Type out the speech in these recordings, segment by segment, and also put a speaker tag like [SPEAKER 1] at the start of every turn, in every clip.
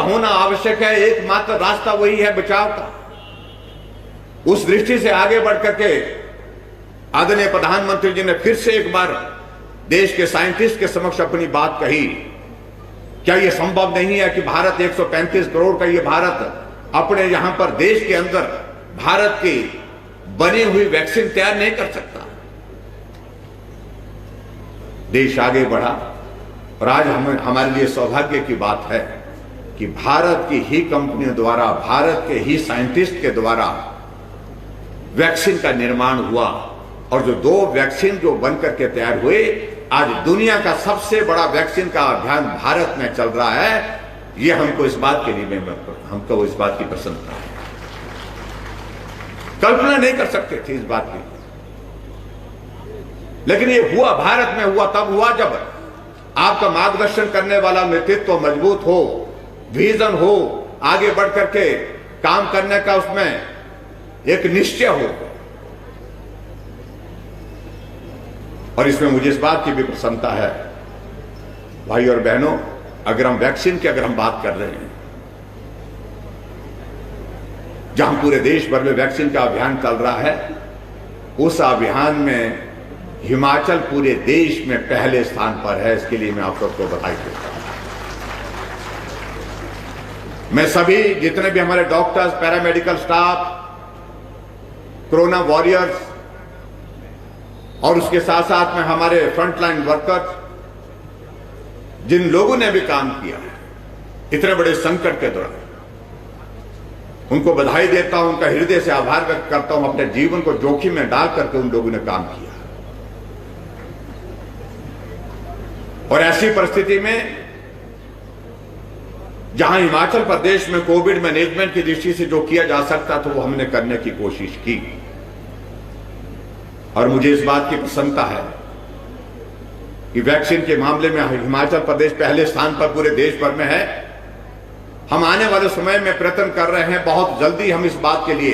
[SPEAKER 1] होना आवश्यक है, एकमात्र रास्ता वही है बचाव का। उस दृष्टि से आगे बढ़ करके आदरणीय प्रधानमंत्री जी ने फिर से एक बार देश के साइंटिस्ट के समक्ष अपनी बात कही। क्या यह संभव नहीं है कि भारत 135 करोड़ का यह भारत अपने यहां पर देश के अंदर भारत की बनी हुई वैक्सीन तैयार नहीं कर सकता? देश आगे बढ़ा और आज हमारे लिए सौभाग्य की बात है कि भारत की ही कंपनियों द्वारा, भारत के ही साइंटिस्ट के द्वारा वैक्सीन का निर्माण हुआ और जो 2 वैक्सीन जो बनकर के तैयार हुए, आज दुनिया का सबसे बड़ा वैक्सीन का अभियान भारत में चल रहा है। ये हमको इस बात के लिए हमको इस बात की प्रसन्नता है। कल्पना नहीं कर सकते थे इस बात की, लेकिन ये हुआ, भारत में हुआ। तब हुआ जब आपका मार्गदर्शन करने वाला नेतृत्व मजबूत हो, विजन हो, आगे बढ़ करके काम करने का उसमें एक निश्चय हो। और इसमें मुझे इस बात की भी प्रसन्नता है भाई और बहनों, अगर हम वैक्सीन की अगर हम बात कर रहे हैं, जहां पूरे देश भर में वैक्सीन का अभियान चल रहा है, उस अभियान में हिमाचल पूरे देश में पहले स्थान पर है। इसके लिए मैं आप सबको बधाई देता हूं। मैं सभी जितने भी हमारे doctors, paramedical staff, corona warriors और उसके साथ साथ में हमारे फ्रंटलाइन वर्कर्स, जिन लोगों ने भी काम किया है इतने बड़े संकट के दौरान, उनको बधाई देता हूं, उनका हृदय से आभार व्यक्त करता हूं। अपने जीवन को जोखिम में डाल करके उन लोगों ने काम किया। और ऐसी परिस्थिति में जहां हिमाचल प्रदेश में कोविड मैनेजमेंट की दृष्टि से जो किया जा सकता था वो हमने करने की कोशिश की। और मुझे इस बात की प्रसन्नता है कि वैक्सीन के मामले में हिमाचल प्रदेश पहले स्थान पर पूरे देश भर में है। हम आने वाले समय में प्रयत्न कर रहे हैं बहुत जल्दी हम इस बात के लिए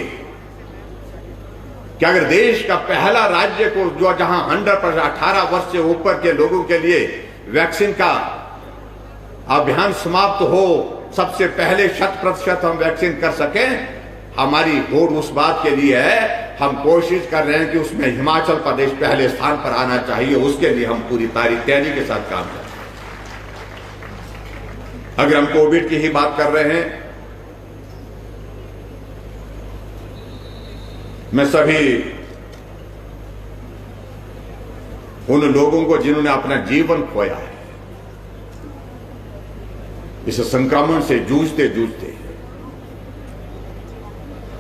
[SPEAKER 1] कि अगर देश का पहला राज्य को जो जहां 100% 18 वर्ष से ऊपर के लोगों के लिए वैक्सीन का अभियान समाप्त हो, सबसे पहले 100% हम वैक्सीन कर सकें, हमारी होड़ उस बात के लिए है। हम कोशिश कर रहे हैं कि उसमें हिमाचल प्रदेश पहले स्थान पर आना चाहिए। उसके लिए हम पूरी तैयारी के साथ काम कर रहे हैं। अगर हम कोविड की ही बात कर रहे हैं, मैं सभी उन लोगों को जिन्होंने अपना जीवन खोया है इस संक्रमण से जूझते जूझते,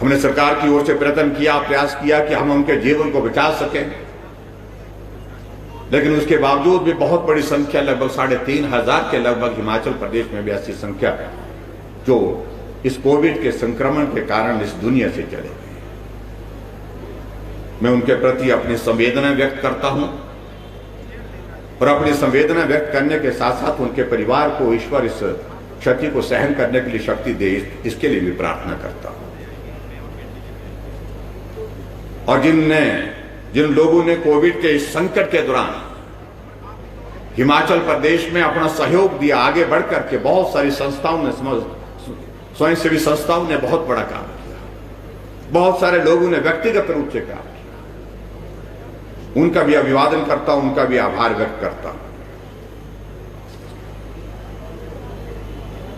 [SPEAKER 1] हमने सरकार की ओर से प्रयत्न किया, प्रयास किया कि हम उनके जीवन को बचा सकें, लेकिन उसके बावजूद भी बहुत बड़ी संख्या, लगभग 3,500 के लगभग हिमाचल प्रदेश में भी ऐसी संख्या है जो इस कोविड के संक्रमण के कारण इस दुनिया से चले गए। मैं उनके प्रति अपनी संवेदना व्यक्त करता हूं और अपनी संवेदना व्यक्त करने के साथ साथ उनके परिवार को ईश्वर इस क्षति को सहन करने के लिए शक्ति दे, इसके लिए भी प्रार्थना करता हूं। और जिन लोगों ने कोविड के इस संकट के दौरान हिमाचल प्रदेश में अपना सहयोग दिया, आगे बढ़कर के बहुत सारी संस्थाओं ने, स्वयंसेवी संस्थाओं ने बहुत बड़ा काम किया, बहुत सारे लोगों ने व्यक्तिगत रूप से काम किया, उनका भी अभिवादन करता हूं, उनका भी आभार व्यक्त करता हूं।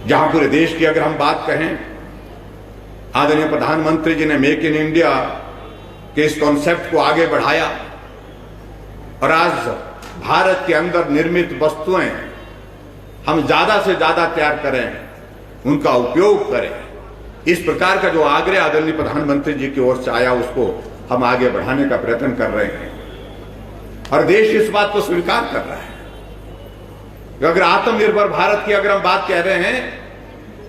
[SPEAKER 1] जहां पूरे देश की अगर हम बात कहें, आदरणीय प्रधानमंत्री जी ने मेक इन इंडिया के इस कॉन्सेप्ट को आगे बढ़ाया और आज भारत के अंदर निर्मित वस्तुएं हम ज्यादा से ज्यादा तैयार करें, उनका उपयोग करें। इस प्रकार का जो आग्रह आदरणीय प्रधानमंत्री जी की ओर से आया, उसको हम आगे बढ़ाने का प्रयत्न कर रहे हैं और देश इस बात को स्वीकार कर रहा है। अगर आत्मनिर्भर भारत की अगर हम बात कह रहे हैं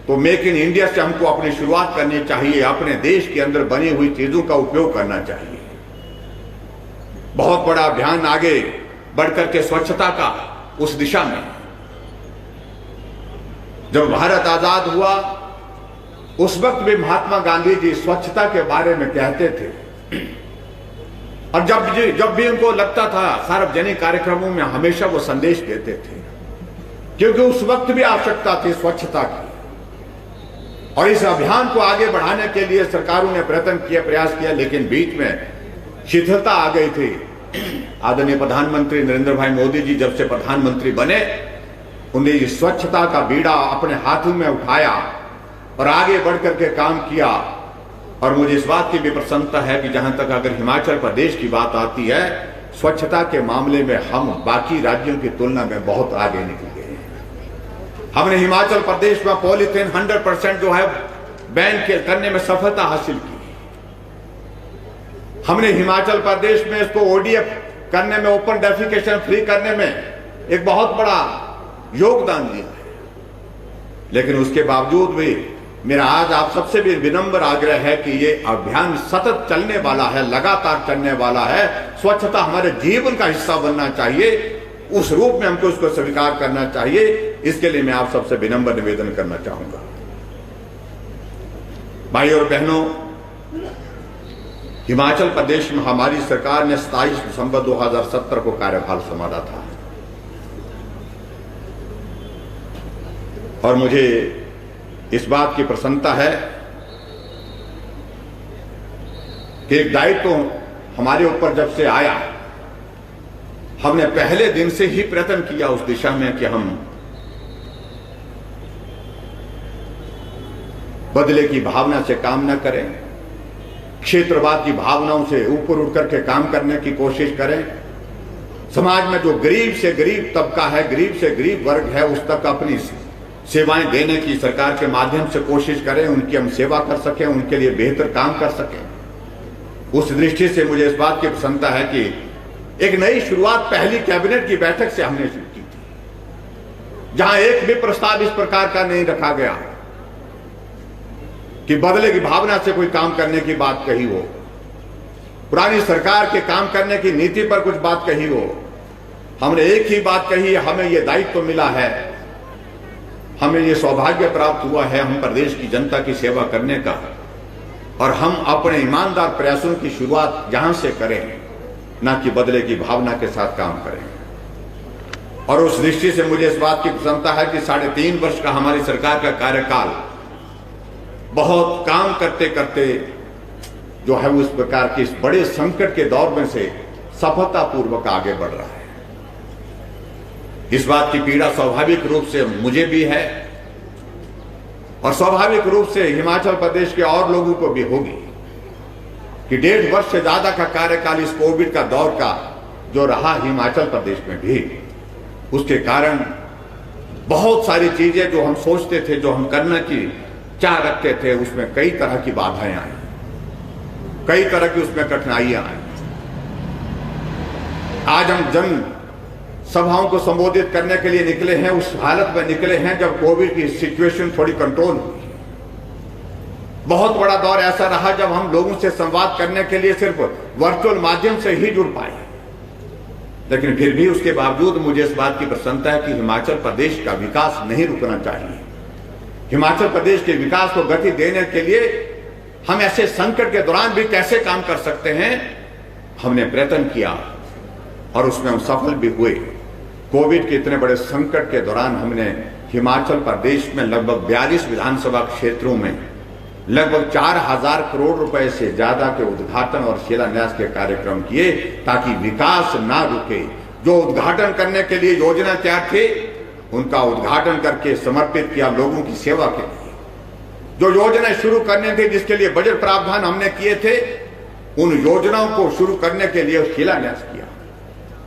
[SPEAKER 1] तो मेक इन इंडिया से हमको अपनी शुरुआत करनी चाहिए, अपने देश के अंदर बनी हुई चीजों का उपयोग करना चाहिए। बहुत बड़ा अभियान आगे बढ़कर के स्वच्छता का उस दिशा में, जब भारत आजाद हुआ उस वक्त भी महात्मा गांधी जी स्वच्छता के बारे में कहते थे और जब भी उनको लगता था सार्वजनिक कार्यक्रमों में हमेशा वो संदेश देते थे, क्योंकि उस वक्त भी आवश्यकता थी स्वच्छता की। और इस अभियान को आगे बढ़ाने के लिए सरकारों ने प्रयास किया, लेकिन बीच में शिथिलता आ गई थी। आदरणीय प्रधानमंत्री नरेंद्र भाई मोदी जी जब से प्रधानमंत्री बने, उन्हें इस स्वच्छता का बीड़ा अपने हाथों में उठाया और आगे बढ़कर के काम किया। और मुझे इस बात की भी प्रसन्नता है कि जहां तक अगर हिमाचल प्रदेश की बात आती है, स्वच्छता के मामले में हम बाकी राज्यों की तुलना में बहुत आगे निकल गए हैं। हमने हिमाचल प्रदेश में पॉलीथीन 100% जो है बैन करने में सफलता हासिल की। हमने हिमाचल प्रदेश में इसको ODF करने में, ओपन डेफिकेशन फ्री करने में एक बहुत बड़ा योगदान दिया है। लेकिन उसके बावजूद भी मेरा आज आप सबसे भी विनम्र आग्रह है कि ये अभियान सतत चलने वाला है, लगातार चलने वाला है। स्वच्छता हमारे जीवन का हिस्सा बनना चाहिए, उस रूप में हमको उसको स्वीकार करना चाहिए। इसके लिए मैं आप सबसे विनम्र निवेदन करना चाहूंगा। भाई और बहनों, हिमाचल प्रदेश में हमारी सरकार ने 27 दिसंबर 2017 को कार्यभार संभाला था और मुझे इस बात की प्रसन्नता है कि एक दायित्व हमारे ऊपर जब से आया, हमने पहले दिन से ही प्रयत्न किया उस दिशा में कि हम बदले की भावना से काम न करें, क्षेत्रवाद की भावनाओं से ऊपर उठ करके काम करने की कोशिश करें। समाज में जो गरीब से गरीब तबका है, गरीब से गरीब वर्ग है, उस तक अपनी सेवाएं देने की सरकार के माध्यम से कोशिश करें, उनकी हम सेवा कर सकें, उनके लिए बेहतर काम कर सकें। उस दृष्टि से मुझे इस बात की प्रसन्नता है कि एक नई शुरुआत पहली कैबिनेट की बैठक से हमने शुरू की थी, जहां एक भी प्रस्ताव इस प्रकार का नहीं रखा गया कि बदले की भावना से कोई काम करने की बात कही हो, पुरानी सरकार के काम करने की नीति पर कुछ बात कही हो। हमने एक ही बात कही, हमें यह दायित्व मिला है, हमें यह सौभाग्य प्राप्त हुआ है हम प्रदेश की जनता की सेवा करने का, और हम अपने ईमानदार प्रयासों की शुरुआत यहां से करें, ना कि बदले की भावना के साथ काम करें। और उस दृष्टि से मुझे इस बात की प्रसन्नता है कि 3.5 वर्ष का हमारी सरकार का कार्यकाल बहुत काम करते करते जो है उस प्रकार के इस बड़े संकट के दौर में से सफलतापूर्वक आगे बढ़ रहा है। इस बात की पीड़ा स्वाभाविक रूप से मुझे भी है और स्वाभाविक रूप से हिमाचल प्रदेश के और लोगों को भी होगी कि 1.5 वर्ष से ज्यादा का कार्यकाल इस कोविड का दौर का जो रहा हिमाचल प्रदेश में भी, उसके कारण बहुत सारी चीजें जो हम सोचते थे, जो हम करने की चाह रखते थे, उसमें कई तरह की बाधाएं आई, कई तरह की उसमें कठिनाइयां आई। आज हम जन सभाओं को संबोधित करने के लिए निकले हैं, उस हालत में निकले हैं जब कोविड की सिचुएशन थोड़ी कंट्रोल हुई। बहुत बड़ा दौर ऐसा रहा जब हम लोगों से संवाद करने के लिए सिर्फ वर्चुअल माध्यम से ही जुड़ पाए, लेकिन फिर भी उसके बावजूद मुझे इस बात की प्रसन्नता है कि हिमाचल प्रदेश का विकास नहीं रुकना चाहिए। हिमाचल प्रदेश के विकास को गति देने के लिए हम ऐसे संकट के दौरान भी कैसे काम कर सकते हैं, हमने प्रयत्न किया और उसमें हम सफल भी हुए। कोविड के इतने बड़े संकट के दौरान हमने हिमाचल प्रदेश में लगभग 42 विधानसभा क्षेत्रों में लगभग 4,000 करोड़ रुपए से ज्यादा के उद्घाटन और शिलान्यास के कार्यक्रम किए, ताकि विकास ना रुके। जो उद्घाटन करने के लिए योजना तैयार थे, उनका उद्घाटन करके समर्पित किया लोगों की सेवा के लिए। जो योजनाएं शुरू करने थे, जिसके लिए बजट प्रावधान हमने किए थे, उन योजनाओं को शुरू करने के लिए शिलान्यास किया।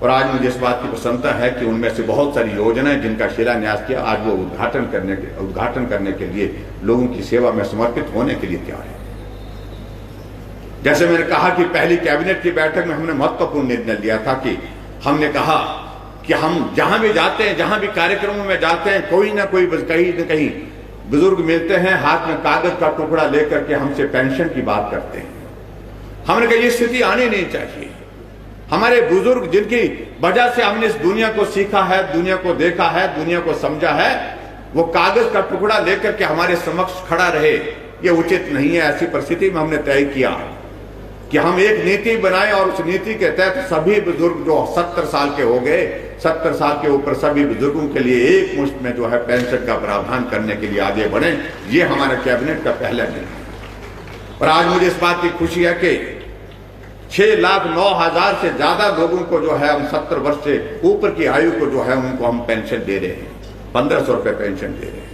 [SPEAKER 1] और आज मुझे इस बात की प्रसन्नता है कि उनमें से बहुत सारी योजनाएं जिनका शिलान्यास किया, आज वो उद्घाटन करने के लिए लोगों की सेवा में समर्पित होने के लिए तैयार है। जैसे मैंने कहा कि पहली कैबिनेट की बैठक में हमने महत्वपूर्ण निर्णय लिया था कि हमने कहा कि हम जहां भी जाते हैं, जहां भी कार्यक्रमों में जाते हैं, कोई ना कोई कहीं न कहीं बुजुर्ग मिलते हैं, हाथ में कागज का टुकड़ा लेकर के हमसे पेंशन की बात करते हैं। हमने कहा ये स्थिति आनी नहीं चाहिए। हमारे बुजुर्ग जिनकी वजह से हमने इस दुनिया को सीखा है, दुनिया को देखा है, दुनिया को समझा है, वो कागज का टुकड़ा लेकर के हमारे समक्ष खड़ा रहे, ये उचित नहीं है। ऐसी परिस्थिति में हमने तय किया कि हम एक नीति बनाएं और उस नीति के तहत सभी बुजुर्ग जो 70 साल के हो गए, 70 साल के ऊपर सभी बुजुर्गों के लिए एक मुश्त में जो है पेंशन का प्रावधान करने के लिए आगे बढ़े। ये हमारे कैबिनेट का पहला निर्णय है। और आज मुझे इस बात की खुशी है कि 6,09,000 से ज्यादा लोगों को जो है हम 70 वर्ष से ऊपर की आयु को जो है उनको हम पेंशन दे रहे हैं, 1,500 रुपए पेंशन दे रहे हैं।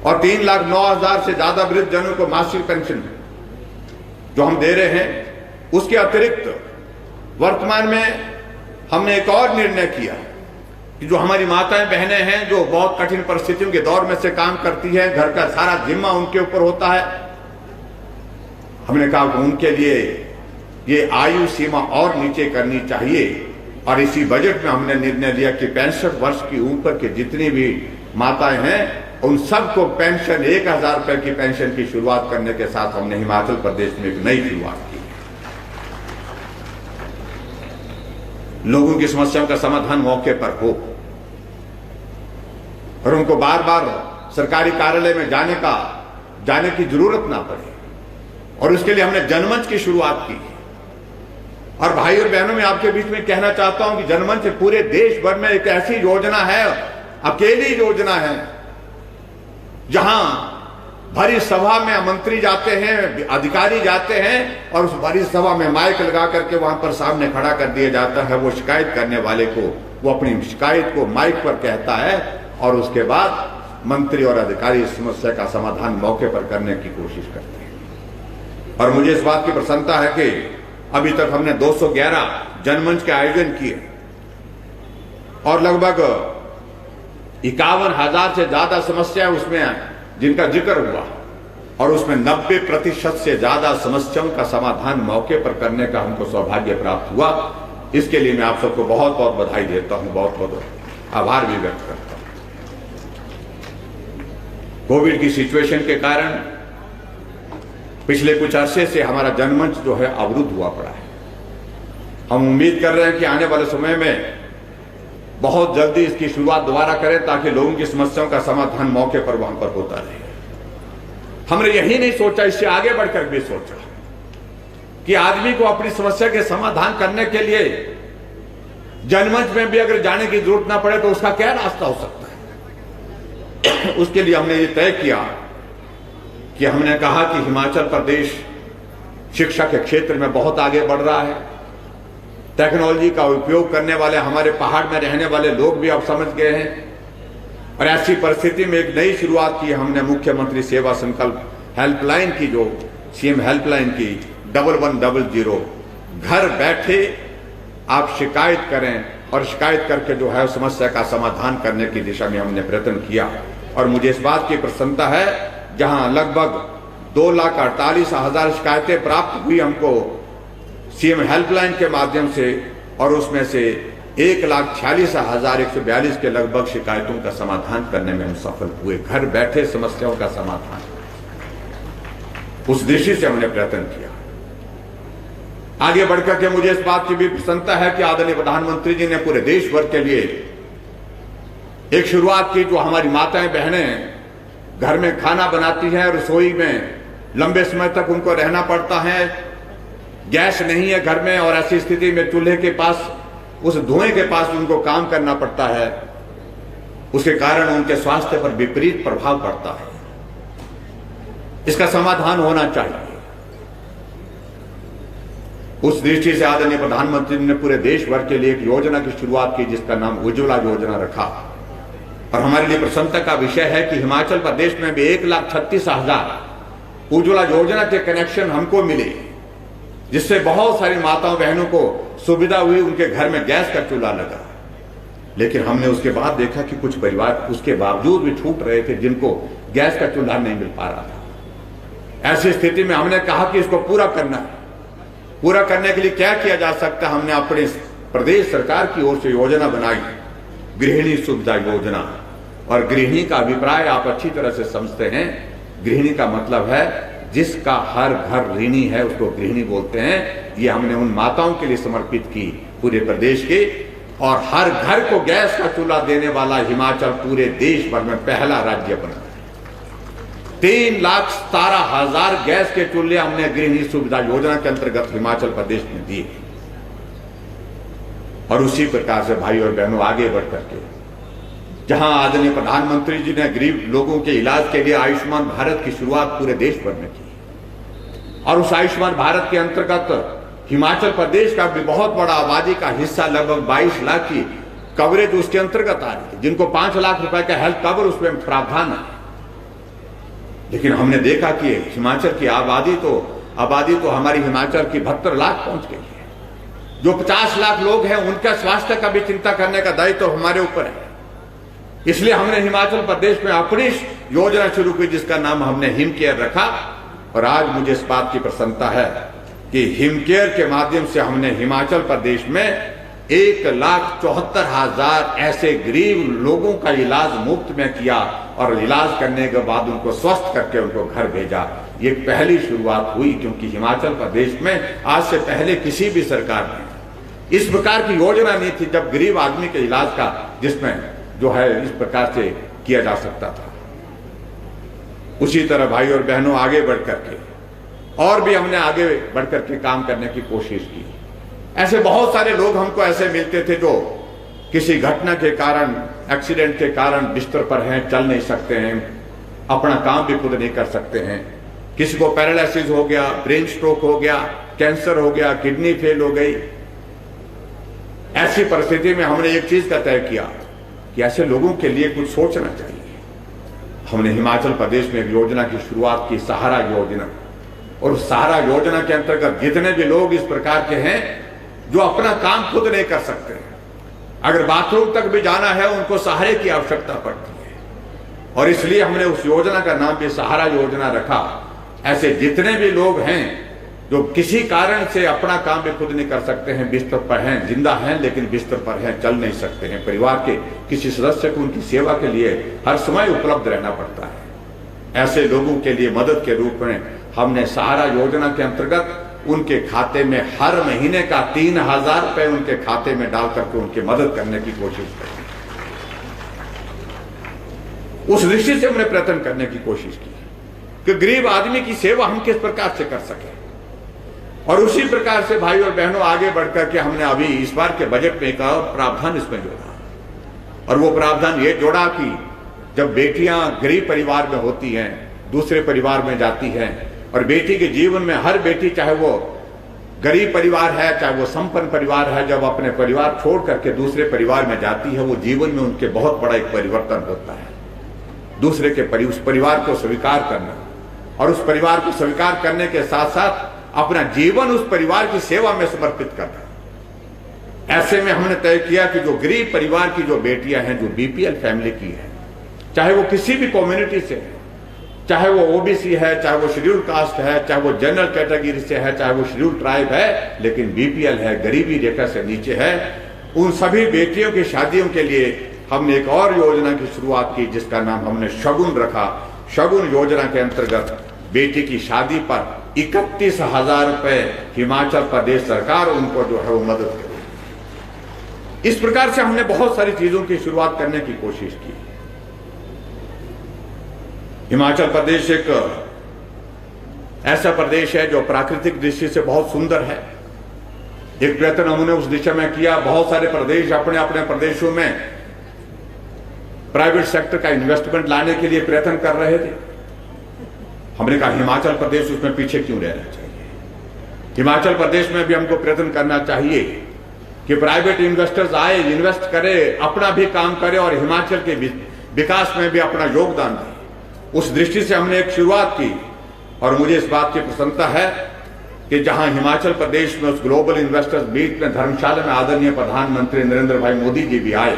[SPEAKER 1] और 3,09,000 से ज्यादा वृद्ध जनों को मासिक पेंशन जो हम दे रहे हैं। उसके अतिरिक्त वर्तमान में हमने एक और निर्णय किया कि जो हमारी माताएं बहनें हैं जो बहुत कठिन परिस्थितियों के दौर में से काम करती हैं, घर का सारा जिम्मा उनके ऊपर होता है, हमने कहा कि उनके लिए ये आयु सीमा और नीचे करनी चाहिए। और इसी बजट में हमने निर्णय लिया कि 65 वर्ष की ऊपर के जितनी भी माताएं हैं उन सबको पेंशन 1,000 रुपए की पेंशन की शुरुआत करने के साथ हमने हिमाचल प्रदेश में एक नई शुरुआत की। लोगों की समस्याओं का समाधान मौके पर हो और उनको बार बार सरकारी कार्यालय में जाने की जरूरत ना पड़े। और उसके लिए हमने जनमंच की शुरुआत की। और भाई और बहनों, मैं आपके बीच में कहना चाहता हूं कि जनमंच पूरे देश भर में एक ऐसी योजना है, अकेली योजना है, जहां भरी सभा में मंत्री जाते हैं, अधिकारी जाते हैं और उस भरी सभा में माइक लगा करके वहां पर सामने खड़ा कर दिया जाता है। वो शिकायत करने वाले को वो अपनी शिकायत को माइक पर कहता है और उसके बाद मंत्री और अधिकारी इस समस्या का समाधान मौके पर करने की कोशिश करते हैं। और मुझे इस बात की प्रसन्नता है कि अभी तक हमने 211 जनमंच के आयोजन किए और लगभग 51,000 से ज्यादा समस्याएं उसमें जिनका जिक्र हुआ और उसमें 90% से ज्यादा समस्याओं का समाधान मौके पर करने का हमको सौभाग्य प्राप्त हुआ। इसके लिए मैं आप सबको बहुत बहुत बधाई देता हूं, बहुत बहुत आभार भी व्यक्त करता हूं। कोविड की सिचुएशन के कारण पिछले कुछ अरसे से हमारा जनमंच जो है अवरुद्ध हुआ पड़ा है। हम उम्मीद कर रहे हैं कि आने वाले समय में बहुत जल्दी इसकी शुरुआत दोबारा करें ताकि लोगों की समस्याओं का समाधान मौके पर वहां पर होता रहे। हमने यही नहीं सोचा, इससे आगे बढ़कर भी सोचा कि आदमी को अपनी समस्या के समाधान करने के लिए जनमंच में भी अगर जाने की जरूरत ना पड़े तो उसका क्या रास्ता हो सकता है। उसके लिए हमने ये तय किया कि हमने कहा कि हिमाचल प्रदेश शिक्षा के क्षेत्र में बहुत आगे बढ़ रहा है। टेक्नोलॉजी का उपयोग करने वाले हमारे पहाड़ में रहने वाले लोग भी अब समझ गए हैं। और ऐसी परिस्थिति में एक नई शुरुआत की हमने मुख्यमंत्री सेवा संकल्प हेल्पलाइन की, जो सीएम हेल्पलाइन की 1100। घर बैठे आप शिकायत करें और शिकायत करके जो है समस्या का समाधान करने की दिशा में हमने प्रयत्न किया। और मुझे इस बात की प्रसन्नता है, जहां लगभग 2,48,000 शिकायतें प्राप्त हुई हमको सीएम हेल्पलाइन के माध्यम से, और उसमें से 1,46,142 के लगभग शिकायतों का समाधान करने में हम सफल हुए। घर बैठे समस्याओं का समाधान, उस दृष्टि से हमने प्रयत्न किया। आगे बढ़कर के मुझे इस बात की भी प्रसन्नता है कि आदरणीय प्रधानमंत्री जी ने पूरे देश भर के लिए एक शुरुआत की। जो हमारी माताएं बहनें घर में खाना बनाती हैं, रसोई में लंबे समय तक उनको रहना पड़ता है, गैस नहीं है घर में और ऐसी स्थिति में चूल्हे के पास, उस धुएं के पास उनको काम करना पड़ता है, उसके कारण उनके स्वास्थ्य पर विपरीत प्रभाव पड़ता है। इसका समाधान होना चाहिए। उस दृष्टि से आदरणीय प्रधानमंत्री ने पूरे देश भर के लिए एक योजना की शुरुआत की जिसका नाम उज्ज्वला योजना रखा। और हमारे लिए प्रसन्नता का विषय है कि हिमाचल प्रदेश में भी 1,36,000 उज्ज्वला योजना के कनेक्शन हमको मिले, जिससे बहुत सारी माताओं बहनों को सुविधा हुई, उनके घर में गैस का चूल्हा लगा। लेकिन हमने उसके बाद देखा कि कुछ परिवार उसके बावजूद भी छूट रहे थे जिनको गैस का चूल्हा नहीं मिल पा रहा था। ऐसी स्थिति में हमने कहा कि इसको पूरा करना है। पूरा करने के लिए क्या किया जा सकता है, हमने अपने प्रदेश सरकार की ओर से योजना बनाई, गृहिणी सुविधा योजना। और गृहिणी का अभिप्राय आप अच्छी तरह से समझते हैं। गृहिणी का मतलब है जिसका हर घर ऋणी है, उसको गृहिणी बोलते हैं। ये हमने उन माताओं के लिए समर्पित की पूरे प्रदेश के। और हर घर को गैस का चूल्हा देने वाला हिमाचल पूरे देश भर में पहला राज्य बना। 3,17,000 गैस के चूल्हे हमने गृहिणी सुविधा योजना के अंतर्गत हिमाचल प्रदेश में दिए। और उसी प्रकार से भाई और बहनों आगे बढ़ करके जहां आदरणीय प्रधानमंत्री जी ने गरीब लोगों के इलाज के लिए आयुष्मान भारत की शुरुआत पूरे देश भर में की, और उस आयुष्मान भारत के अंतर्गत हिमाचल प्रदेश का भी बहुत बड़ा आबादी का हिस्सा, लगभग 22 लाख की कवरेज उसके अंतर्गत आ रही है, जिनको 5 लाख रुपए का हेल्थ कवर उसमें प्रावधान है। लेकिन हमने देखा कि हिमाचल की आबादी तो हमारी हिमाचल की 72 लाख पहुंच गई है। जो 50 लाख लोग हैं उनका स्वास्थ्य का भी चिंता करने का दायित्व तो हमारे ऊपर है। इसलिए हमने हिमाचल प्रदेश में अपनी योजना शुरू की जिसका नाम हमने हिम केयर रखा, और आज मुझे इस बात की प्रसन्नता है कि हिम केयर के माध्यम से हमने हिमाचल प्रदेश में 1,74,000 ऐसे गरीब लोगों का इलाज मुफ्त में किया, और इलाज करने के बाद उनको स्वस्थ करके उनको घर भेजा। ये पहली शुरुआत हुई, क्योंकि हिमाचल प्रदेश में आज से पहले किसी भी सरकार ने इस प्रकार की योजना नहीं थी जब गरीब आदमी के इलाज का, जिसमें जो है इस प्रकार से किया जा सकता था। उसी तरह भाई और बहनों आगे बढ़ करके और भी हमने आगे बढ़ करके काम करने की कोशिश की। ऐसे बहुत सारे लोग हमको ऐसे मिलते थे जो किसी घटना के कारण, एक्सीडेंट के कारण बिस्तर पर हैं, चल नहीं सकते हैं, अपना काम भी खुद नहीं कर सकते हैं। किसी को पैरालिसिस हो गया, ब्रेन स्ट्रोक हो गया, कैंसर हो गया, किडनी फेल हो गई। ऐसी परिस्थिति में हमने एक चीज का तय किया कि ऐसे लोगों के लिए कुछ सोचना चाहिए। हमने हिमाचल प्रदेश में एक योजना की शुरुआत की, सहारा योजना। और सहारा योजना के अंतर्गत जितने भी लोग इस प्रकार के हैं जो अपना काम खुद नहीं कर सकते, अगर बाथरूम तक भी जाना है उनको सहारे की आवश्यकता पड़ती है, और इसलिए हमने उस योजना का नाम भी सहारा योजना रखा। ऐसे जितने भी लोग हैं जो किसी कारण से अपना काम भी खुद नहीं कर सकते हैं, बिस्तर पर हैं, जिंदा हैं लेकिन बिस्तर पर हैं, चल नहीं सकते हैं, परिवार के किसी सदस्य को उनकी सेवा के लिए हर समय उपलब्ध रहना पड़ता है, ऐसे लोगों के लिए मदद के रूप में हमने सहारा योजना के अंतर्गत उनके खाते में हर महीने का 3,000 रुपए उनके खाते में डाल करके उनकी मदद करने की कोशिश करी। उस दृष्टि से हमने प्रयत्न करने की कोशिश की कि गरीब आदमी की सेवा हम किस प्रकार से कर सके। और उसी प्रकार से भाई और बहनों आगे बढ़कर के हमने अभी इस बार के बजट में एक और प्रावधान इसमें जोड़ा, और वो प्रावधान ये जोड़ा कि जब बेटियां गरीब परिवार में होती हैं, दूसरे परिवार में जाती हैं, और बेटी के जीवन में हर बेटी, चाहे वो गरीब परिवार है चाहे वो संपन्न परिवार है, जब अपने परिवार छोड़ करके दूसरे परिवार में जाती है, वो जीवन में उनके बहुत बड़ा एक परिवर्तन होता है। दूसरे के उस परिवार को स्वीकार करना, और उस परिवार को स्वीकार करने के साथ साथ अपना जीवन उस परिवार की सेवा में समर्पित करना। ऐसे में हमने तय किया कि जो गरीब परिवार की जो बेटियां हैं, जो बीपीएल फैमिली की है, चाहे वो किसी भी कम्युनिटी से है, चाहे वो ओबीसी है, चाहे वो शेड्यूल कास्ट है, चाहे वो जनरल कैटेगरी से है, चाहे वो शेड्यूल ट्राइब है, लेकिन बीपीएल है, गरीबी रेखा से नीचे है, उन सभी बेटियों की शादियों के लिए हमने एक और योजना की शुरुआत की जिसका नाम हमने शगुन रखा। शगुन योजना के अंतर्गत बेटी की शादी पर 31,000 रुपए हिमाचल प्रदेश सरकार उनको जो है वो मदद करेगी। इस प्रकार से हमने बहुत सारी चीजों की शुरुआत करने की कोशिश की। हिमाचल प्रदेश एक ऐसा प्रदेश है जो प्राकृतिक दृष्टि से बहुत सुंदर है। एक प्रयत्न हमने उस दिशा में किया। बहुत सारे प्रदेश अपने अपने प्रदेशों में प्राइवेट सेक्टर का इन्वेस्टमेंट लाने के लिए प्रयत्न कर रहे थे। हमने कहा हिमाचल प्रदेश उसमें पीछे क्यों रहना चाहिए। हिमाचल प्रदेश में भी हमको प्रयत्न करना चाहिए कि प्राइवेट इन्वेस्टर्स आए, इन्वेस्ट करे, अपना भी काम करे और हिमाचल के विकास में भी अपना योगदान दे। उस दृष्टि से हमने एक शुरुआत की, और मुझे इस बात की प्रसन्नता है कि जहां हिमाचल प्रदेश में उस ग्लोबल इन्वेस्टर्स मीट में धर्मशाला में आदरणीय प्रधानमंत्री नरेंद्र भाई मोदी जी भी आए,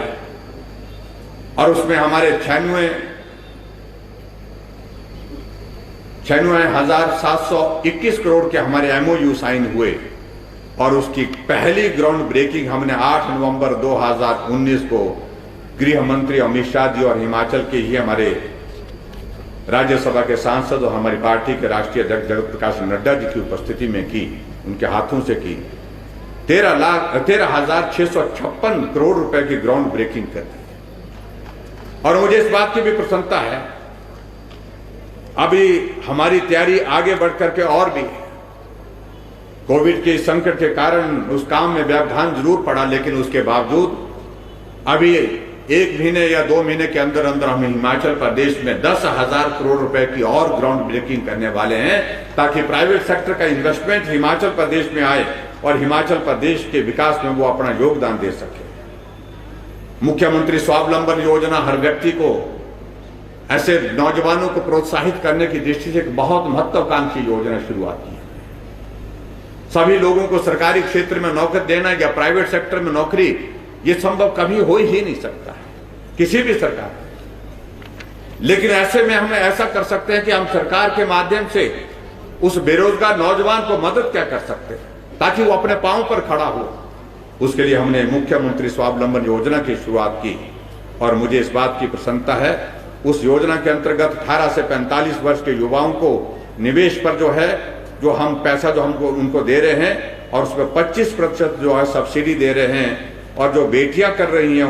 [SPEAKER 1] और उसमें हमारे 96,721 करोड़ के हमारे एमओयू साइन हुए, और उसकी पहली ग्राउंड ब्रेकिंग हमने 8 नवंबर 2019 को गृह मंत्री अमित शाह जी और हिमाचल के ही हमारे राज्यसभा के सांसद और हमारी पार्टी के राष्ट्रीय अध्यक्ष जगत प्रकाश नड्डा जी की उपस्थिति में की, उनके हाथों से की। 13,656 करोड़ रुपए की ग्राउंड ब्रेकिंग कर दी। और मुझे इस बात की भी प्रसन्नता है, अभी हमारी तैयारी आगे बढ़ करके और भी है। कोविड के संकट के कारण उस काम में व्यवधान जरूर पड़ा, लेकिन उसके बावजूद अभी 1 महीने या 2 महीने के अंदर अंदर हम हिमाचल प्रदेश में 10,000 करोड़ रुपए की और ग्राउंड ब्रेकिंग करने वाले हैं, ताकि प्राइवेट सेक्टर का इन्वेस्टमेंट हिमाचल प्रदेश में आए और हिमाचल प्रदेश के विकास में वो अपना योगदान दे सके। मुख्यमंत्री स्वावलंबन योजना हर व्यक्ति को, ऐसे नौजवानों को प्रोत्साहित करने की दृष्टि से एक बहुत महत्वाकांक्षी योजना शुरुआत की है। सभी लोगों को सरकारी क्षेत्र में नौकरी देना या प्राइवेट सेक्टर में नौकरी, ये संभव कभी हो ही नहीं सकता है किसी भी सरकार। लेकिन ऐसे में हम ऐसा कर सकते हैं कि हम सरकार के माध्यम से उस बेरोजगार नौजवान को मदद क्या कर सकते हैं ताकि वो अपने पांव पर खड़ा हो। उसके लिए हमने मुख्यमंत्री स्वावलंबन योजना की शुरुआत की और मुझे इस बात की प्रसन्नता है, उस योजना के अंतर्गत 18 से 45 वर्ष के युवाओं को निवेश पर जो हम पैसा जो हमको उनको दे रहे हैं और उसमें 25% जो है सब्सिडी दे रहे हैं, और जो बेटियां कर रही हैं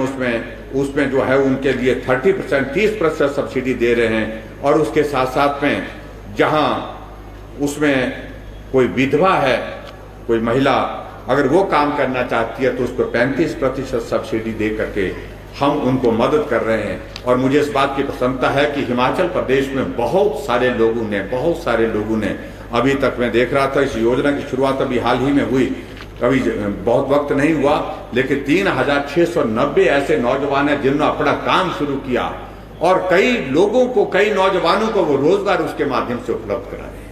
[SPEAKER 1] उसमें जो है उनके लिए 30% सब्सिडी दे रहे हैं। और उसके साथ साथ में जहां उसमें कोई विधवा है, कोई महिला अगर वो काम करना चाहती है तो उसको 35% सब्सिडी दे करके हम उनको मदद कर रहे हैं। और मुझे इस बात की प्रसन्नता है कि हिमाचल प्रदेश में बहुत सारे लोगों ने अभी तक मैं देख रहा था, इस योजना की शुरुआत अभी हाल ही में हुई, कभी बहुत वक्त नहीं हुआ, लेकिन 3,690 ऐसे नौजवान हैं जिन्होंने अपना काम शुरू किया और कई लोगों को, कई नौजवानों को वो रोजगार उसके माध्यम से उपलब्ध करा रहे हैं।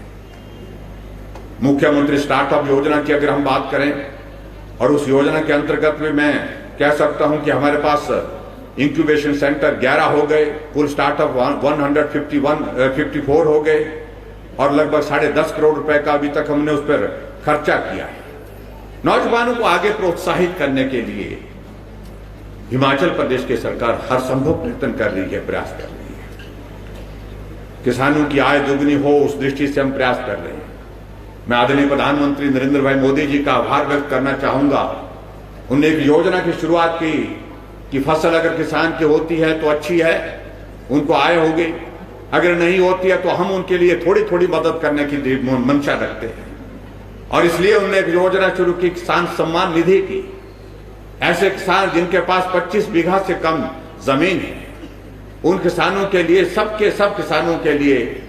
[SPEAKER 1] मुख्यमंत्री स्टार्टअप योजना की अगर हम बात करें, और उस योजना के अंतर्गत में मैं कह सकता हूं कि हमारे पास इंक्यूबेशन सेंटर 11 हो गए, कुल स्टार्टअप 154 हो गए और लगभग 10.5 करोड़ रुपए का अभी तक हमने उस पर खर्चा किया है। नौजवानों को आगे प्रोत्साहित करने के लिए हिमाचल प्रदेश की सरकार हर संभव प्रयत्न कर रही है, प्रयास कर रही है। किसानों की आय दुगनी हो उस दृष्टि से हम प्रयास कर रहे हैं। मैं आदरणीय प्रधानमंत्री नरेंद्र भाई मोदी जी का आभार व्यक्त करना चाहूंगा। उन्होंने एक योजना की शुरुआत की कि फसल अगर किसान की होती है तो अच्छी है, उनको आय होगी, अगर नहीं होती है तो हम उनके लिए थोड़ी थोड़ी मदद करने की मंशा रखते हैं। और इसलिए उन्होंने एक योजना शुरू की, किसान सम्मान निधि की। ऐसे किसान जिनके पास 25 बीघा से कम जमीन है, उन किसानों के लिए, सब किसानों के लिए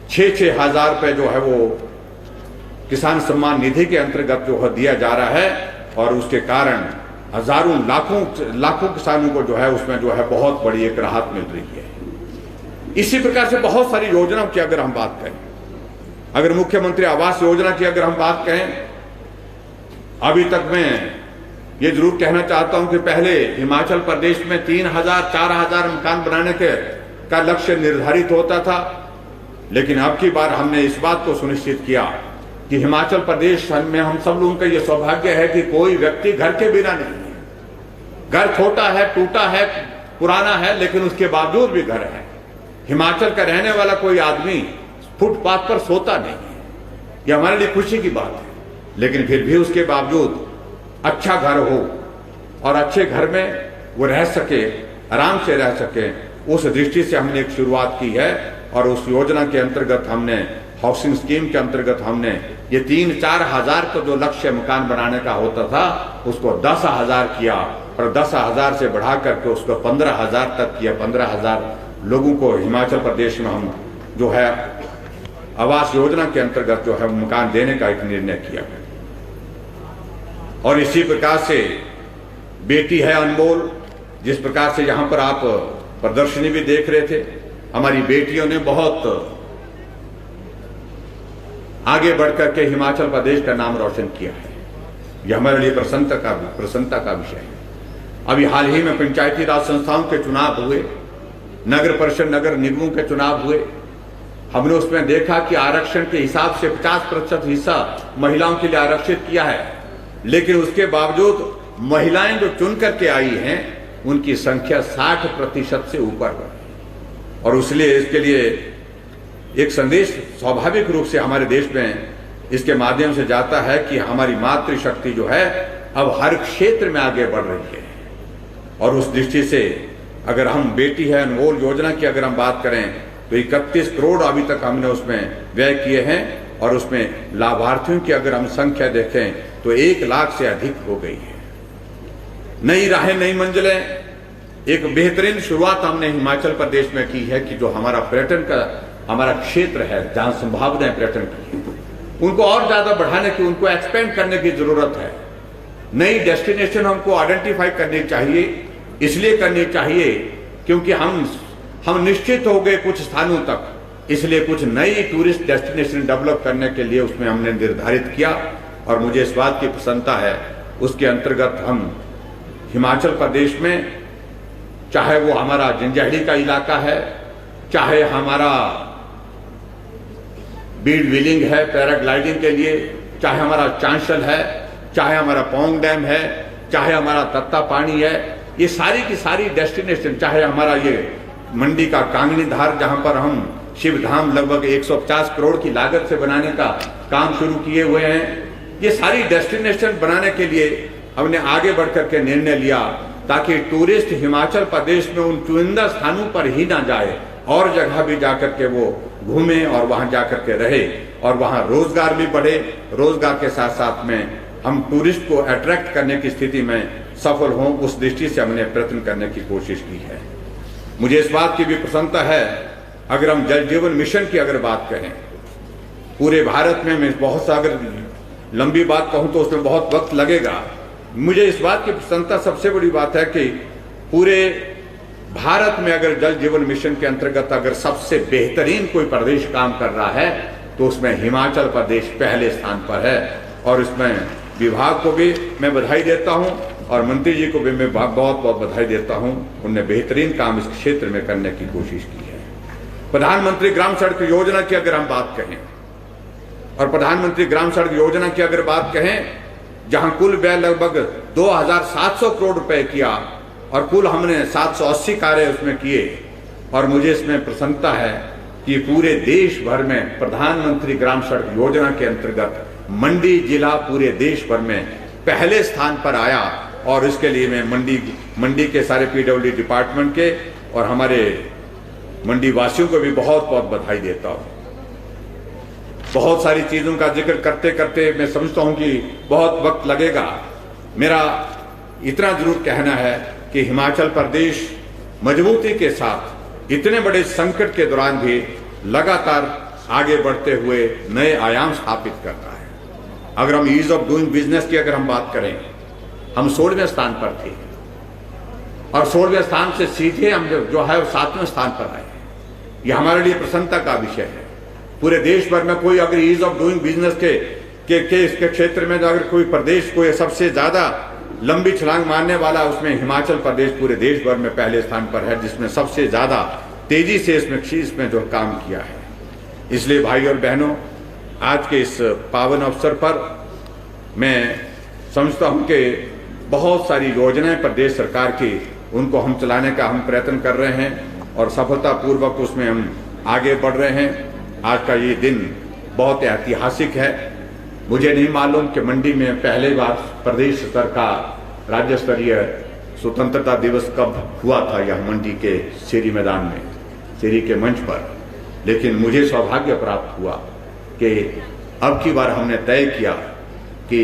[SPEAKER 1] 6-6 हजार रुपए जो है वो किसान सम्मान निधि के अंतर्गत जो है दिया जा रहा है। और उसके कारण हजारों लाखों किसानों को जो है उसमें जो है बहुत बड़ी एक राहत मिल रही है। इसी प्रकार से बहुत सारी योजनाओं की अगर हम बात करें, अगर मुख्यमंत्री आवास योजना की अगर हम बात करें, अभी तक मैं ये जरूर कहना चाहता हूं कि पहले हिमाचल प्रदेश में 3,000-4,000 मकान बनाने का लक्ष्य निर्धारित होता था, लेकिन अब की बार हमने इस बात को सुनिश्चित किया कि हिमाचल प्रदेश में हम सब लोगों का यह सौभाग्य है कि कोई व्यक्ति घर के बिना नहीं है। घर छोटा है, टूटा है, पुराना है, लेकिन उसके बावजूद भी घर है। हिमाचल का रहने वाला कोई आदमी फुटपाथ पर सोता नहीं है। यह हमारे लिए खुशी की बात है, लेकिन फिर भी उसके बावजूद अच्छा घर हो और अच्छे घर में वो रह सके, आराम से रह सके, उस दृष्टि से हमने एक शुरुआत की है। और उस योजना के अंतर्गत हमने, हाउसिंग स्कीम के अंतर्गत हमने ये 3-4 हजार का जो लक्ष्य मकान बनाने का होता था उसको 10,000 किया और 10,000 से बढ़ा करके उसको 15,000 तक किया। 15,000 लोगों को हिमाचल प्रदेश में हम जो है आवास योजना के अंतर्गत जो है मकान देने का एक निर्णय किया। और इसी प्रकार से बेटी है अनमोल, जिस प्रकार से यहां पर आप प्रदर्शनी भी देख रहे थे, हमारी बेटियों ने बहुत आगे बढ़कर के हिमाचल प्रदेश का नाम रोशन किया है। यह हमारे लिए प्रसन्नता का विषय है। अभी हाल ही में पंचायती राज संस्थाओं के चुनाव हुए, नगर परिषद, नगर निगमों के चुनाव हुए। हमने उसमें देखा कि आरक्षण के हिसाब से 50% हिस्सा महिलाओं के लिए आरक्षित किया है, लेकिन उसके बावजूद महिलाएं जो चुन करके आई हैं उनकी संख्या 60% से ऊपर है। और इसलिए इसके लिए एक संदेश स्वाभाविक रूप से हमारे देश में इसके माध्यम से जाता है कि हमारी मातृशक्ति जो है अब हर क्षेत्र में आगे बढ़ रही है। और उस दृष्टि से अगर हम बेटी है अनमोल योजना की अगर हम बात करें तो 31 करोड़ अभी तक हमने उसमें व्यय किए हैं और उसमें लाभार्थियों की अगर हम संख्या देखें तो 1 लाख से अधिक हो गई है। नई राहें, नई मंजिलें, एक बेहतरीन शुरुआत हमने हिमाचल प्रदेश में की है कि जो हमारा पर्यटन का हमारा क्षेत्र है, जहां संभावनाएं पर्यटन की है, उनको और ज्यादा बढ़ाने की, उनको एक्सपेंड करने की जरूरत है। नई डेस्टिनेशन हमको आइडेंटिफाई करनी चाहिए, इसलिए करनी चाहिए क्योंकि हम निश्चित हो गए कुछ स्थानों तक, इसलिए कुछ नई टूरिस्ट डेस्टिनेशन डेवलप करने के लिए उसमें हमने निर्धारित किया। और मुझे इस बात की प्रसन्नता है, उसके अंतर्गत हम हिमाचल प्रदेश में, चाहे वो हमारा जंजैहली का इलाका है, चाहे हमारा बीड व्हीलिंग है पैराग्लाइडिंग के लिए, चाहे हमारा चांशल है, चाहे हमारा पौंग डैम है, चाहे हमारा तत्ता पानी है, ये सारी की सारी डेस्टिनेशन, चाहे हमारा ये मंडी का कांगनी धार जहां पर हम शिव धाम लगभग 150 करोड़ की लागत से बनाने का काम शुरू किए हुए हैं, ये सारी डेस्टिनेशन बनाने के लिए हमने आगे बढ़कर के निर्णय लिया ताकि टूरिस्ट हिमाचल प्रदेश में उन चुनिंदा स्थानों पर ही ना जाए, और जगह भी जाकर के वो घूमे और वहां जाकर के रहे और वहां रोजगार भी बढ़े। रोजगार के साथ साथ में हम टूरिस्ट को अट्रैक्ट करने की स्थिति में सफल हों, उस दृष्टि से हमने प्रयत्न करने की कोशिश की है। मुझे इस बात की भी प्रसन्नता है, अगर हम जल जीवन मिशन की अगर बात करें पूरे भारत में, मैं बहुत सा अगर लंबी बात कहूं तो उसमें बहुत वक्त लगेगा। मुझे इस बात की प्रसन्नता, सबसे बड़ी बात है कि पूरे भारत में अगर जल जीवन मिशन के अंतर्गत अगर सबसे बेहतरीन कोई प्रदेश काम कर रहा है तो उसमें हिमाचल प्रदेश पहले स्थान पर है। और इसमें विभाग को भी मैं बधाई देता हूं और मंत्री जी को भी मैं बहुत बहुत बधाई देता हूं, उनने बेहतरीन काम इस क्षेत्र में करने की कोशिश की है। प्रधानमंत्री ग्राम सड़क योजना की अगर हम बात कहें, और प्रधानमंत्री ग्राम सड़क योजना की अगर बात कहें, जहां कुल व्यय लगभग 2700 करोड़ रुपए किया और कुल हमने 780 कार्य उसमें किए। और मुझे इसमें प्रसन्नता है कि पूरे देश भर में प्रधानमंत्री ग्राम सड़क योजना के अंतर्गत मंडी जिला पूरे देश भर में पहले स्थान पर आया। और इसके लिए मैं मंडी के सारे पीडब्ल्यूडी डिपार्टमेंट के और हमारे मंडी वासियों को भी बहुत बहुत बधाई देता हूं। बहुत सारी चीजों का जिक्र करते करते मैं समझता हूं कि बहुत वक्त लगेगा। मेरा इतना जरूर कहना है कि हिमाचल प्रदेश मजबूती के साथ इतने बड़े संकट के दौरान भी लगातार आगे बढ़ते हुए नए आयाम स्थापित कर रहा है। अगर हम ईज ऑफ डूइंग बिजनेस की अगर हम बात करें, हम 16वें स्थान पर थे और 16वें स्थान से सीधे हम जो है 7वें स्थान पर आए। यह हमारे लिए प्रसन्नता का विषय है। पूरे देश भर में कोई अगर ईज ऑफ डूइंग बिजनेस के क्षेत्र में अगर कोई प्रदेश कोई सबसे ज्यादा लंबी छलांग मारने वाला, उसमें हिमाचल प्रदेश पूरे देश भर में पहले स्थान पर है, जिसमें सबसे ज्यादा तेजी से इसमें जो काम किया है। इसलिए भाई और बहनों, आज के इस पावन अवसर पर मैं समझता हूं कि बहुत सारी योजनाएं प्रदेश सरकार की, उनको हम चलाने का हम प्रयत्न कर रहे हैं और सफलतापूर्वक उसमें हम आगे बढ़ रहे हैं। आज का ये दिन बहुत ऐतिहासिक है। मुझे नहीं मालूम कि मंडी में पहले बार प्रदेश स्तर का राज्य स्तरीय स्वतंत्रता दिवस कब हुआ था, यह मंडी के शेरी मैदान में, शेरी के मंच पर। लेकिन मुझे सौभाग्य प्राप्त हुआ कि अब की बार हमने तय किया कि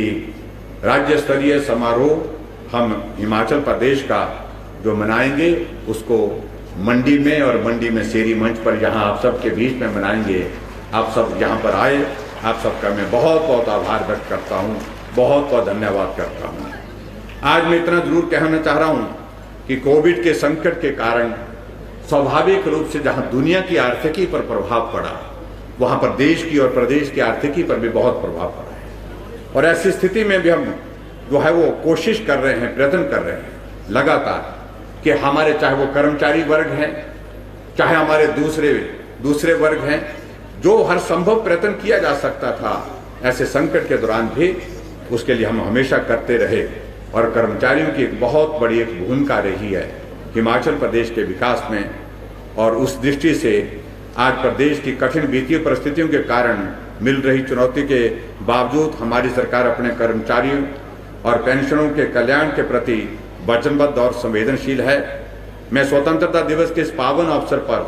[SPEAKER 1] राज्य स्तरीय समारोह हम हिमाचल प्रदेश का जो मनाएंगे उसको मंडी में, और मंडी में शेरी मंच पर जहां आप सबके बीच में मनाएंगे। आप सब यहाँ पर आए, आप सबका मैं बहुत बहुत आभार व्यक्त करता हूँ, बहुत बहुत धन्यवाद करता हूँ। आज मैं इतना जरूर कहना चाह रहा हूँ कि कोविड के संकट के कारण स्वाभाविक रूप से जहाँ दुनिया की आर्थिकी पर प्रभाव पड़ा, वहाँ पर देश की और प्रदेश की आर्थिकी पर भी बहुत प्रभाव पड़ा है। और ऐसी स्थिति में भी हम जो है वो कोशिश कर रहे हैं, प्रयत्न कर रहे हैं लगातार कि हमारे चाहे वो कर्मचारी वर्ग हैं, चाहे हमारे दूसरे वर्ग हैं, जो हर संभव प्रयत्न किया जा सकता था ऐसे संकट के दौरान भी, उसके लिए हम हमेशा करते रहे। और कर्मचारियों की एक बहुत बड़ी एक भूमिका रही है हिमाचल प्रदेश के विकास में। और उस दृष्टि से आज प्रदेश की कठिन वित्तीय परिस्थितियों के कारण मिल रही चुनौती के बावजूद हमारी सरकार अपने कर्मचारियों और पेंशनों के कल्याण के प्रति वचनबद्ध और संवेदनशील है। मैं स्वतंत्रता दिवस के इस पावन अवसर पर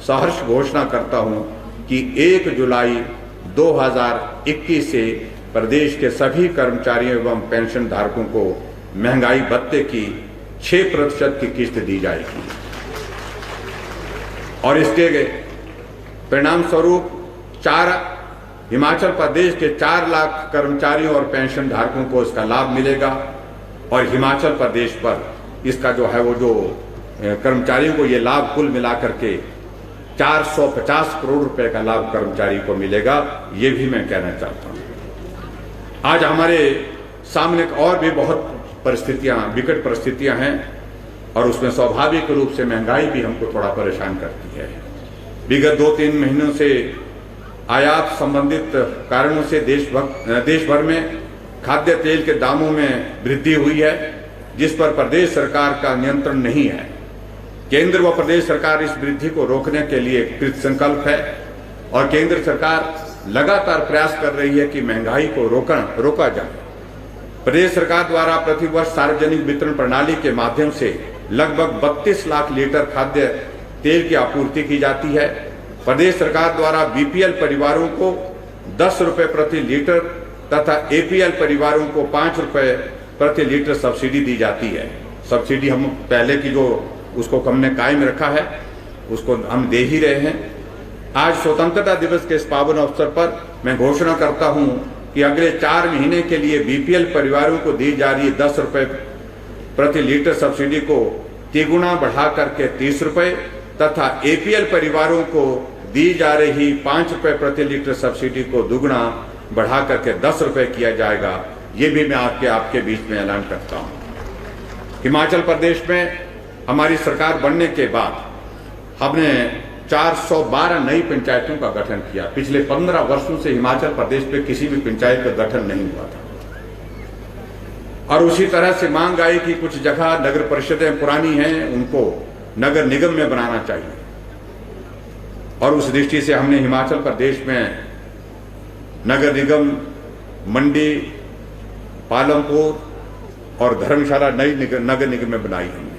[SPEAKER 1] सहर्ष घोषणा करता हूं कि 1 जुलाई 2021 से प्रदेश के सभी कर्मचारियों एवं पेंशन धारकों को महंगाई भत्ते की 6% की किस्त दी जाएगी और इसके परिणाम स्वरूप हिमाचल प्रदेश के 4 लाख कर्मचारियों और पेंशन धारकों को इसका लाभ मिलेगा और हिमाचल प्रदेश पर इसका जो है वो जो कर्मचारियों को ये लाभ कुल मिलाकर के 450 करोड़ रुपए का लाभ कर्मचारी को मिलेगा, ये भी मैं कहना चाहता हूं। आज हमारे सामने और भी बहुत विकट परिस्थितियां हैं और उसमें स्वाभाविक रूप से महंगाई भी हमको थोड़ा परेशान करती है। विगत 2-3 महीनों से आयात संबंधित कारणों से देश भर में खाद्य तेल के दामों में वृद्धि हुई है, जिस पर प्रदेश सरकार का नियंत्रण नहीं है। केंद्र व प्रदेश सरकार इस वृद्धि को रोकने के लिए कृत संकल्प है और केंद्र सरकार लगातार प्रयास कर रही है कि महंगाई को रोका जाए। प्रदेश सरकार द्वारा प्रतिवर्ष सार्वजनिक वितरण प्रणाली के माध्यम से लगभग 32 लाख लीटर खाद्य तेल की आपूर्ति की जाती है। प्रदेश सरकार द्वारा बीपीएल परिवारों को 10 रुपए प्रति लीटर तथा एपीएल परिवारों को 5 रुपए प्रति लीटर सब्सिडी दी जाती है। सब्सिडी हम पहले की जो उसको हमने कायम रखा है उसको हम दे ही रहे हैं। आज स्वतंत्रता दिवस के इस पावन अवसर पर मैं घोषणा करता हूं कि अगले 4 महीने के लिए बीपीएल परिवारों को दी जा रही 10 रुपए प्रति लीटर सब्सिडी को तिगुना बढ़ा करके 30 रुपए तथा एपीएल परिवारों को दी जा रही 5 रुपए प्रति लीटर सब्सिडी को दुगुना बढ़ा करके 10 रुपए किया जाएगा। ये भी मैं आपके बीच में ऐलान करता हूं। हिमाचल प्रदेश में हमारी सरकार बनने के बाद हमने 412 नई पंचायतों का गठन किया। पिछले 15 वर्षों से हिमाचल प्रदेश में किसी भी पंचायत का गठन नहीं हुआ था और उसी तरह से मांग आई कि कुछ जगह नगर परिषदें पुरानी हैं, उनको नगर निगम में बनाना चाहिए और उस दृष्टि से हमने हिमाचल प्रदेश में नगर निगम मंडी, पालमपुर और धर्मशाला नई नगर निगम में बनाई हमने।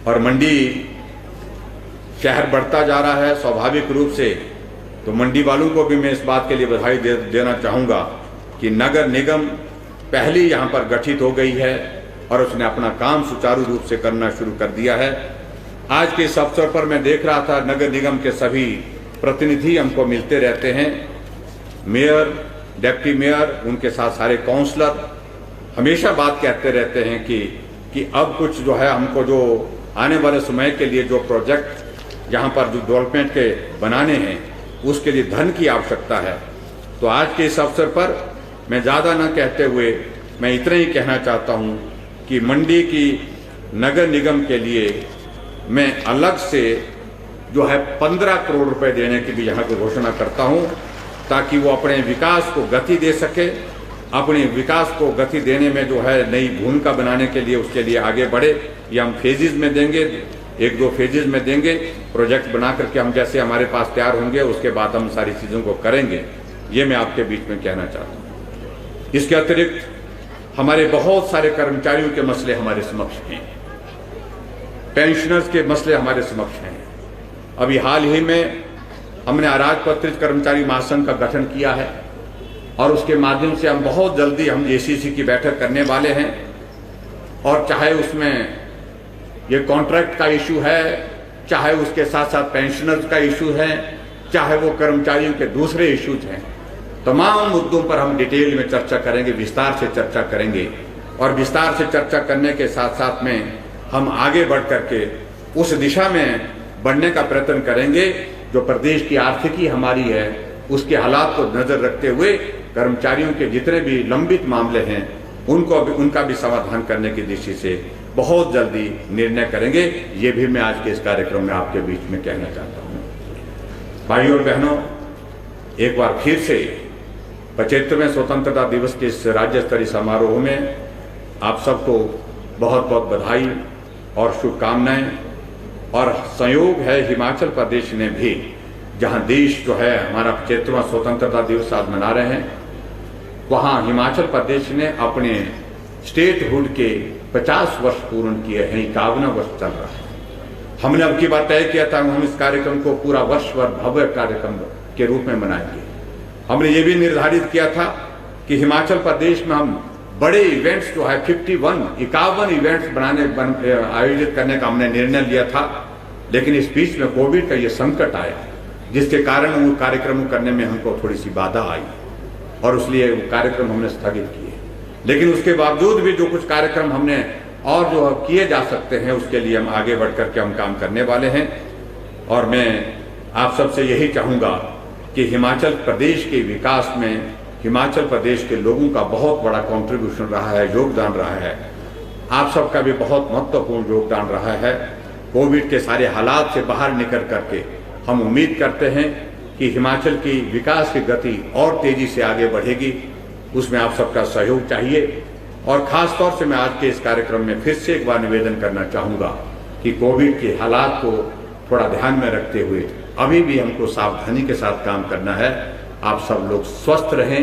[SPEAKER 1] और मंडी शहर बढ़ता जा रहा है स्वाभाविक रूप से, तो मंडी वालों को भी मैं इस बात के लिए बधाई देना चाहूंगा कि नगर निगम पहली यहां पर गठित हो गई है और उसने अपना काम सुचारू रूप से करना शुरू कर दिया है। आज के इस अवसर पर मैं देख रहा था नगर निगम के सभी प्रतिनिधि हमको मिलते रहते हैं, मेयर, डिप्टी मेयर, उनके साथ सारे काउंसलर हमेशा बात कहते रहते हैं कि अब कुछ जो है हमको जो आने वाले समय के लिए जो प्रोजेक्ट यहाँ पर जो डेवलपमेंट के बनाने हैं उसके लिए धन की आवश्यकता है। तो आज के इस अवसर पर मैं ज़्यादा न कहते हुए मैं इतना ही कहना चाहता हूँ कि मंडी की नगर निगम के लिए मैं अलग से जो है 15 करोड़ रुपए देने की भी यहाँ की घोषणा करता हूँ ताकि वो अपने विकास को गति दे सके। अपने विकास को गति देने में जो है नई भूमिका बनाने के लिए उसके लिए आगे बढ़े। ये हम फेजेज में देंगे, 1-2 फेजेज में देंगे प्रोजेक्ट बना करके। हम जैसे हमारे पास तैयार होंगे उसके बाद हम सारी चीज़ों को करेंगे। ये मैं आपके बीच में कहना चाहता हूँ। इसके अतिरिक्त हमारे बहुत सारे कर्मचारियों के मसले हमारे समक्ष हैं, पेंशनर्स के मसले हमारे समक्ष हैं। अभी हाल ही में हमने अराजपत्रित कर्मचारी महासंघ का गठन किया है और उसके माध्यम से हम बहुत जल्दी हम एसीसी की बैठक करने वाले हैं और चाहे उसमें ये कॉन्ट्रैक्ट का इशू है, चाहे उसके साथ साथ पेंशनर्स का इशू है, चाहे वो कर्मचारियों के दूसरे इश्यूज हैं, तमाम मुद्दों पर हम डिटेल में चर्चा करेंगे, विस्तार से चर्चा करेंगे और विस्तार से चर्चा करने के साथ साथ में हम आगे बढ़ करके उस दिशा में बढ़ने का प्रयत्न करेंगे जो प्रदेश की आर्थिकी हमारी है उसके हालात को नजर रखते हुए कर्मचारियों के जितने भी लंबित मामले हैं उनका भी समाधान करने की दृष्टि से बहुत जल्दी निर्णय करेंगे। ये भी मैं आज के इस कार्यक्रम में आपके बीच में कहना चाहता हूँ। भाइयों और बहनों, एक बार फिर से 75वें स्वतंत्रता दिवस के इस राज्य स्तरीय समारोह में आप सबको बहुत बहुत बधाई और शुभकामनाएं। और संयोग है हिमाचल प्रदेश ने भी, जहां देश जो है हमारा 75वां स्वतंत्रता दिवस आज मना रहे हैं, वहां हिमाचल प्रदेश ने अपने स्टेटहुड के 50 वर्ष पूर्ण किए हैं। 51वां वर्ष चल रहा है। हमने अब की बार तय किया था हम इस कार्यक्रम को पूरा वर्ष भर भव्य कार्यक्रम के रूप में मनाएंगे। हमने ये भी निर्धारित किया था कि हिमाचल प्रदेश में हम बड़े इवेंट्स जो है 51 इवेंट्स आयोजित करने का हमने निर्णय लिया था, लेकिन इस बीच में कोविड का ये संकट आया, जिसके कारण वो कार्यक्रम करने में हमको थोड़ी सी बाधा आई और इसलिए वो कार्यक्रम हमने स्थगित किए। लेकिन उसके बावजूद भी जो कुछ कार्यक्रम हमने और जो किए जा सकते हैं उसके लिए हम आगे बढ़ करके हम काम करने वाले हैं। और मैं आप सबसे यही चाहूँगा कि हिमाचल प्रदेश के विकास में हिमाचल प्रदेश के लोगों का बहुत बड़ा कंट्रीब्यूशन रहा है, योगदान रहा है। आप सबका भी बहुत महत्वपूर्ण योगदान रहा है। कोविड के सारे हालात से बाहर निकल करके हम उम्मीद करते हैं कि हिमाचल की विकास की गति और तेजी से आगे बढ़ेगी। उसमें आप सबका सहयोग चाहिए। और खास तौर से मैं आज के इस कार्यक्रम में फिर से एक बार निवेदन करना चाहूँगा कि कोविड के हालात को थोड़ा ध्यान में रखते हुए अभी भी हमको सावधानी के साथ काम करना है। आप सब लोग स्वस्थ रहें,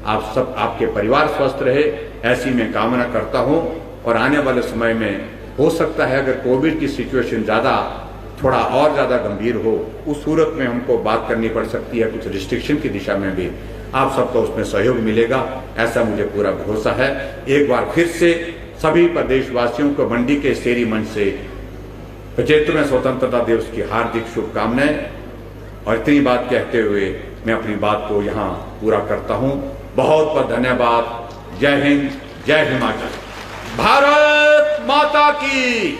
[SPEAKER 1] आपके परिवार स्वस्थ रहे, ऐसी मैं कामना करता हूं। और आने वाले समय में हो सकता है अगर कोविड की सिचुएशन थोड़ा और ज़्यादा गंभीर हो, उस सूरत में हमको बात करनी पड़ सकती है, कुछ रिस्ट्रिक्शन की दिशा में भी आप सबको उसमें सहयोग मिलेगा, ऐसा मुझे पूरा भरोसा है। एक बार फिर से सभी प्रदेशवासियों को मंडी के शेरी मंच से 75वें स्वतंत्रता दिवस की हार्दिक शुभकामनाएं। और इतनी बात कहते हुए मैं अपनी बात को यहाँ पूरा करता हूँ। बहुत बहुत धन्यवाद। जय हिंद, जय हिमाचल। भारत माता की,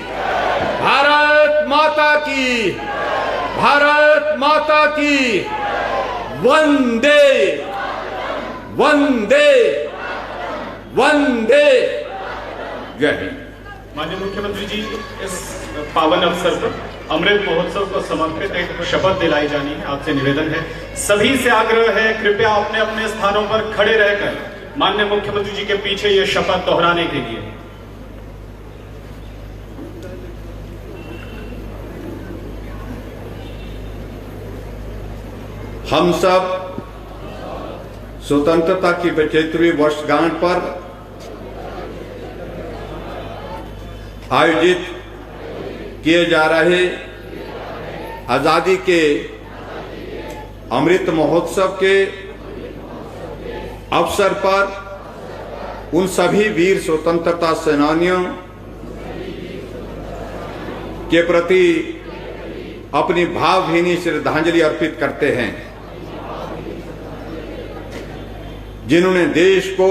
[SPEAKER 1] भारत माता की, भारत माता की। वंदे वंदे वंदे। जय हिंद।
[SPEAKER 2] माननीय मुख्यमंत्री जी, इस पावन अवसर पर अमृत महोत्सव को समर्पित एक शपथ दिलाई जानी है। आपसे निवेदन है, सभी से आग्रह है, कृपया अपने अपने स्थानों पर खड़े रहकर माननीय मुख्यमंत्री जी के पीछे ये शपथ दोहराने के लिए।
[SPEAKER 1] हम सब स्वतंत्रता की 75वीं वर्षगांठ पर आयोजित किए जा रहे आजादी के अमृत महोत्सव के अवसर पर उन सभी वीर स्वतंत्रता सेनानियों के प्रति अपनी भावभीनी श्रद्धांजलि अर्पित करते हैं, जिन्होंने देश को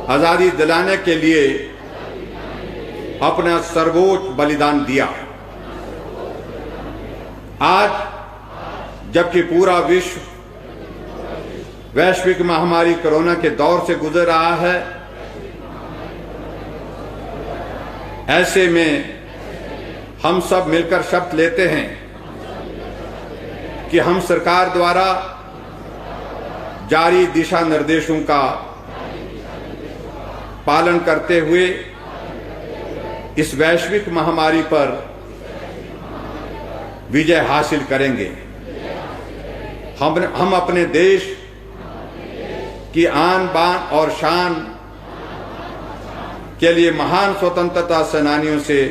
[SPEAKER 1] आजादी दिलाने के लिए अपना सर्वोच्च बलिदान दिया। आज जबकि पूरा विश्व वैश्विक महामारी कोरोना के दौर से गुजर रहा है, ऐसे में हम सब मिलकर शपथ लेते हैं कि हम सरकार द्वारा जारी दिशा निर्देशों का पालन करते हुए इस वैश्विक महामारी पर विजय हासिल करेंगे। हम अपने देश की आन बान और शान के लिए महान स्वतंत्रता सेनानियों से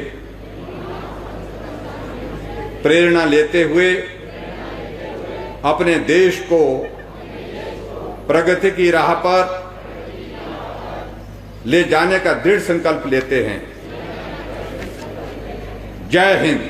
[SPEAKER 1] प्रेरणा लेते हुए अपने देश को प्रगति की राह पर ले जाने का दृढ़ संकल्प लेते हैं। जय हिंद।